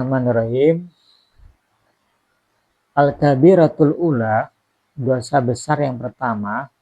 Bismillahirrahmanirrahim. Al-kabiratul ula, dosa besar yang pertama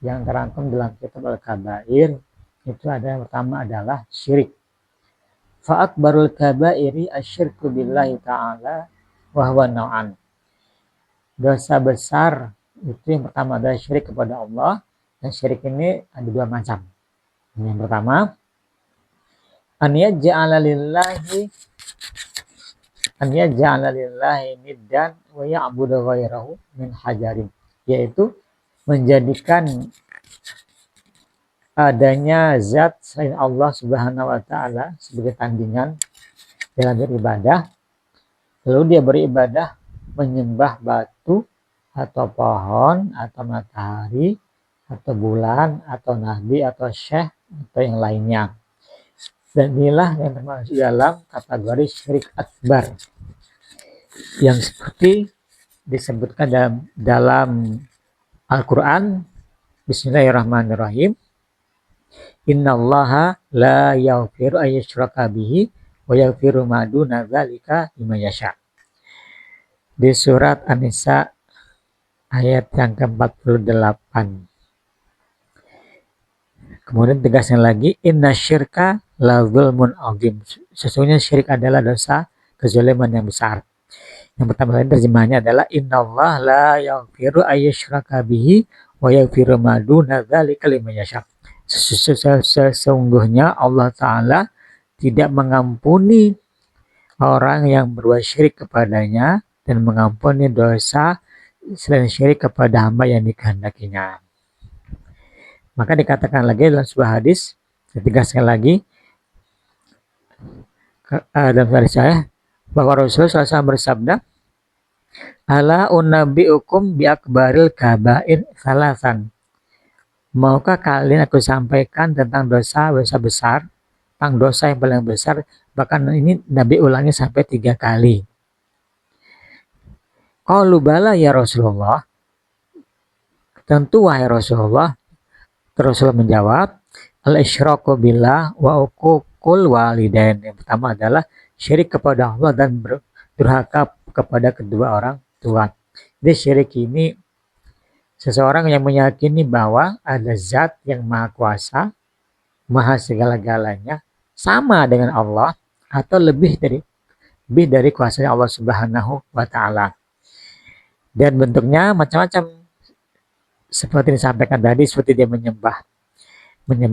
yang terangkum dalam kitab Al-Kabair, itu ada yang pertama adalah syirik. Fa'akbarul kabairi asyirku billahi ta'ala wahwa nau'an. Dosa besar itu yang pertama adalah syirik kepada Allah, dan syirik ini ada dua macam. Yang pertama, an yaj'ala lillahi niddan wa ya'budu ghairahu min hajarin, yaitu menjadikan adanya zat selain Allah Subhanahu wa taala sebagai tandingan dalam beribadah, lalu dia beribadah menyembah batu atau pohon atau matahari atau bulan atau nabi atau syekh atau yang lainnya. Dan inilah yang termasuk dalam kategori syirik akbar yang seperti disebutkan dalam Al-Quran. Bismillahirrahmanirrahim. Innallaha la yaghfiru ayyushraka bihi wa yaghfiru ma duna dzalika liman yasha. Di surat An-Nisa ayat yang ke-48. Kemudian tegasnya lagi, inna syirka la zulmun azim. Sesungguhnya syirik adalah dosa kezaliman yang besar. Yang pertama kali terjemahannya adalah innallaha la yaghfiru ayyushraka bihi wa yaghfiru ma duna dzalika liman yasha. Sesungguhnya Allah Ta'ala tidak mengampuni orang yang berbuat syirik kepadanya dan mengampuni dosa selain syirik kepada hamba yang dikehendakinya. Maka dikatakan lagi dalam sebuah hadis, ditegaskan lagi dalam hadis saya, bahwa Rasulullah SAW bersabda, ala unabbiukum bi akbaril kabair salasan. Maukah kalian aku sampaikan tentang dosa-dosa besar, tentang dosa yang paling besar, bahkan ini Nabi ulangi sampai 3 kali. Qalu bala ya Rasulullah, tentu wahai Rasulullah. Rasulullah menjawab, al-isyraku billah wa uququl walidain. Yang pertama adalah syirik kepada Allah dan durhaka kepada kedua orang tua. Jadi syirik ini seseorang yang meyakini bahwa ada zat yang maha kuasa, maha segala-galanya, sama dengan Allah atau lebih dari kuasanya Allah Subhanahu wa taala. Dan bentuknya macam-macam. Seperti disampaikan tadi, seperti dia menyembah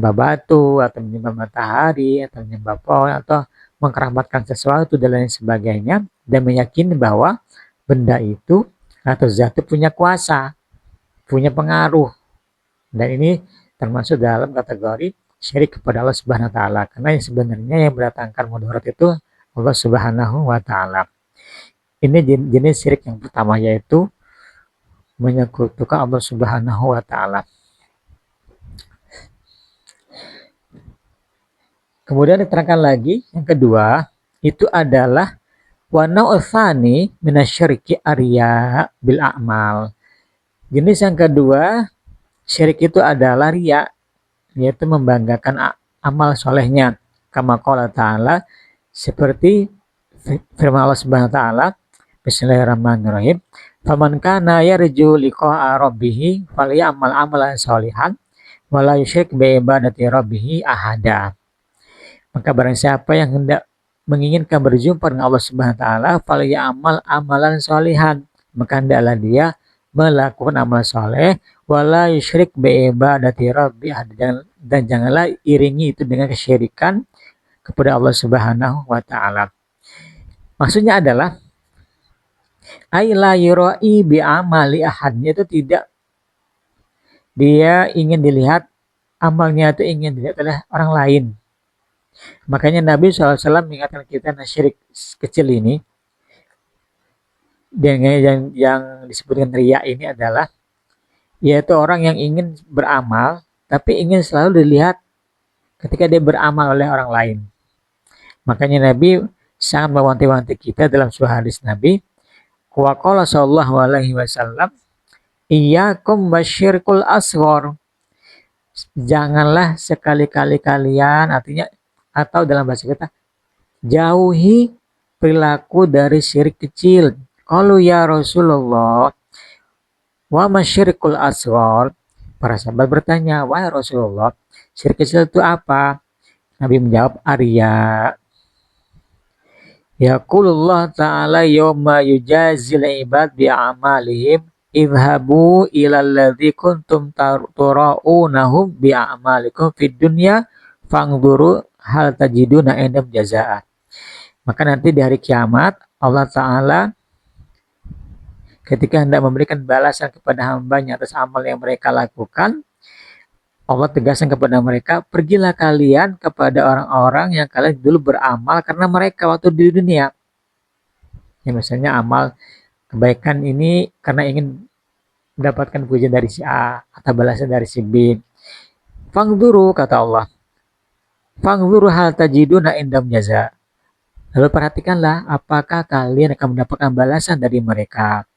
batu atau menyembah matahari atau menyembah pohon atau mengkeramatkan sesuatu dan lain sebagainya, dan meyakini bahwa benda itu atau zat itu punya kuasa, punya pengaruh. Dan ini termasuk dalam kategori syirik kepada Allah Subhanahu wa taala, karena yang sebenarnya yang mendatangkan mudarat itu Allah Subhanahu wa taala. Ini jenis syirik yang pertama, yaitu menyekutukan Allah Subhanahu wa taala. Kemudian diterangkan lagi yang kedua, itu adalah wa nau'tsani minasyirki arya bil a'mal. Jenis yang kedua, syirik itu adalah riya, yaitu membanggakan amal solehnya. Kama qala ta'ala, seperti firman Allah Subhanahu wa taala, Bismillahirrahmanirrahim. Faman kana yarju liqa'a rabbih falyamal amalan sholihan wa la yusyrik bi ibadati rabbih ahada. Maka barang siapa yang hendak menginginkan berjumpa dengan Allah Subhanahu wa taala, falyamal amalan sholihan, maka hendaklah dia melakukan amal soleh, wa la yusyrik bi ibadati rabbih ahada, dan janganlah iringi itu dengan kesyirikan kepada Allah Subhanahu wa taala. Maksudnya adalah la yura'i bi amali ahadnya, itu tidak dia ingin dilihat, amalnya itu ingin dilihat oleh orang lain. Makanya Nabi SAW mengingatkan kita, nah syirik kecil ini dengan yang disebutkan riya ini adalah, yaitu orang yang ingin beramal tapi ingin selalu dilihat ketika dia beramal oleh orang lain. Makanya Nabi sangat mewanti-wanti kita dalam sebuah hadis Nabi, wa qala sallallahu alaihi wasallam, iyyakum wasyirkul asghar. Janganlah sekali-kali kalian, artinya atau dalam bahasa kita, jauhi perilaku dari syirik kecil. Qalu ya Rasulullah, wa masyirikul asghar. Para sahabat bertanya, wahai Rasulullah, syirik kecil itu apa? Nabi menjawab, Arya. Yaqulullah ta'ala yawma yujazil ibad bi'amalihim idhabu ilal ladzi kuntum tura'unahum bi'amalikum fid dunya fangduru hal tajiduna indam jazaa. Maka nanti di hari kiamat Allah Ta'ala ketika hendak memberikan balasan kepada hambanya atas amal yang mereka lakukan, Allah tegaskan kepada mereka, pergilah kalian kepada orang-orang yang kalian dulu beramal karena mereka waktu di dunia. Ya, misalnya amal kebaikan ini karena ingin mendapatkan pujian dari si A atau balasan dari si B. Fangduru, kata Allah. Fangduru hal tajiduna indam jaza. Lalu perhatikanlah apakah kalian akan mendapatkan balasan dari mereka.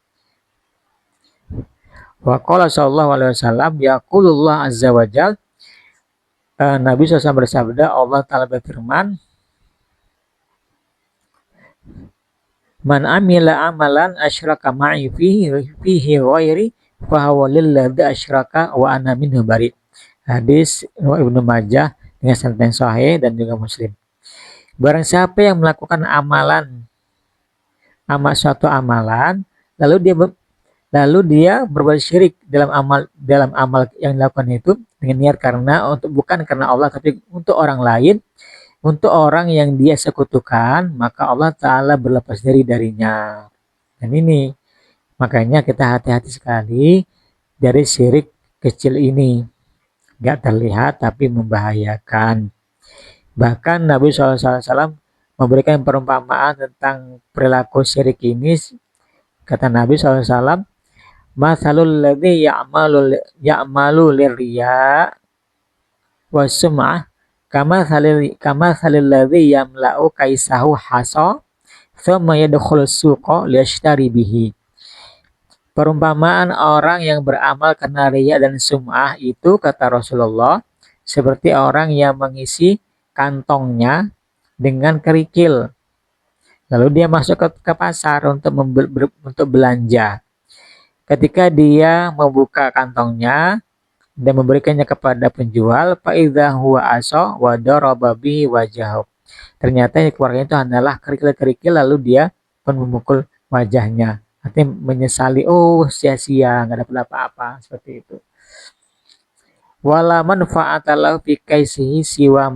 Wa qala sallallahu alaihi wasallam yaqulullah azza wa jal, Nabi SAW bersabda, Allah Ta'ala berfirman, man amila amalan asyraka ma'i fihi ghairi fahuwa lilladzi asyraka wa ana minhu bari. Hadis Ibnu Majah dengan sanad yang sahih dan juga Muslim. Barang siapa yang melakukan suatu amalan lalu dia berbuat syirik dalam amal yang dilakukan itu dengan niat bukan karena Allah tapi untuk orang lain, untuk orang yang dia sekutukan, maka Allah Ta'ala berlepas darinya. Dan ini makanya kita hati-hati sekali dari syirik kecil ini, gak terlihat tapi membahayakan. Bahkan Nabi SAW memberikan perumpamaan tentang perilaku syirik ini. Kata Nabi SAW, Mathalul ladzi ya'malu lirriya wa sum'ah kama salil ladzi yamla'u kaisahu hasa thumma yadkhulu suqa liyashtari bihi. Perumpamaan orang yang beramal karena riya dan sum'ah itu, kata Rasulullah, seperti orang yang mengisi kantongnya dengan kerikil. Lalu dia masuk ke pasar untuk belanja. Ketika dia membuka kantongnya dan memberikannya kepada penjual, faidza huwa asa wa daraba bi wajahu. Ternyata yang keluarnya itu adalah kerikil-kerikil, lalu dia pun memukul wajahnya. Artinya menyesali, oh sia-sia, nggak dapat apa-apa, seperti itu. Wala manfa'atalahu fi kaisihi siwa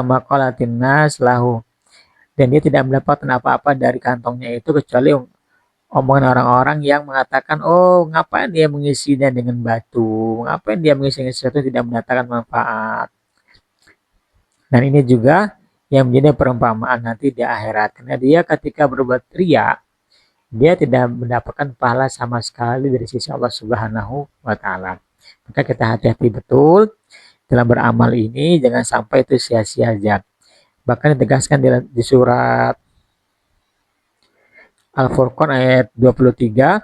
maqalatin nas lahu. Dan dia tidak mendapatkan apa-apa dari kantongnya itu kecuali omongan orang-orang yang mengatakan, oh ngapain dia mengisinya dengan batu, ngapain dia mengisinya sesuatu yang tidak mendatangkan manfaat. Dan ini juga yang menjadi perumpamaan nanti di akhirat. Karena dia ketika berbuat riya, dia tidak mendapatkan pahala sama sekali dari sisi Allah Subhanahu wa Ta'ala. Maka kita hati-hati betul dalam beramal ini, jangan sampai itu sia-sia aja. Bahkan ditegaskan di surat Al-Furqan ayat 23,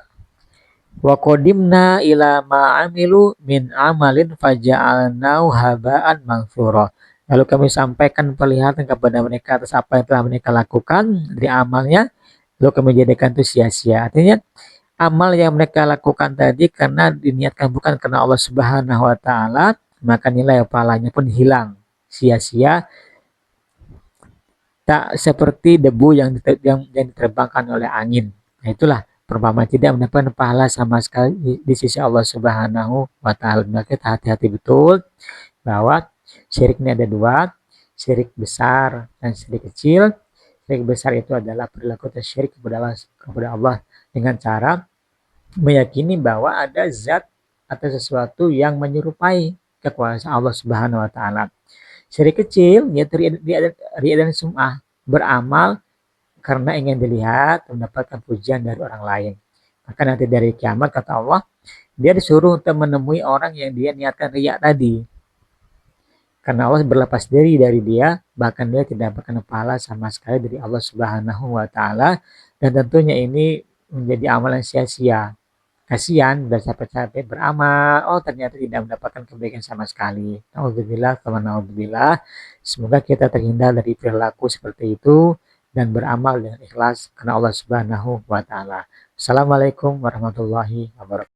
wa qadimna ila ma'amilu min amalin faja'alnahu haba'an manthura. Lalu kami sampaikan perlihatan kepada mereka atas apa yang telah mereka lakukan dari amalnya, lalu kami jadikan itu sia-sia. Artinya amal yang mereka lakukan tadi karena diniatkan bukan karena Allah Subhanahu wa Ta'ala, maka nilai pahalanya pun hilang, sia-sia, tak seperti debu yang diterbangkan oleh angin. Nah, itulah perumpamaan tidak mendapatkan pahala sama sekali di sisi Allah Subhanahu wa Ta'ala. Maka kita hati-hati betul bahwa syirik ini ada dua, syirik besar dan syirik kecil. Syirik besar itu adalah perilaku syirik kepada Allah dengan cara meyakini bahwa ada zat atau sesuatu yang menyerupai kekuasaan Allah Subhanahu wa Ta'ala. Syirik kecil yaitu riya dan sum'ah, beramal karena ingin dilihat, mendapatkan pujian dari orang lain. Maka nanti dari kiamat, kata Allah, dia disuruh untuk menemui orang yang dia niatkan riya tadi. Karena Allah berlepas diri dari dia, bahkan dia tidak akan pahala sama sekali dari Allah Subhanahu wa Ta'ala. Dan tentunya ini menjadi amalan sia-sia. Kasihan, sudah capek-capek beramal, oh ternyata tidak mendapatkan kebaikan sama sekali. Na'udzubillah, Semoga kita terhindar dari perilaku seperti itu. dan beramal dengan ikhlas karena Allah Subhanahu wa taala. Assalamualaikum warahmatullahi wabarakatuh.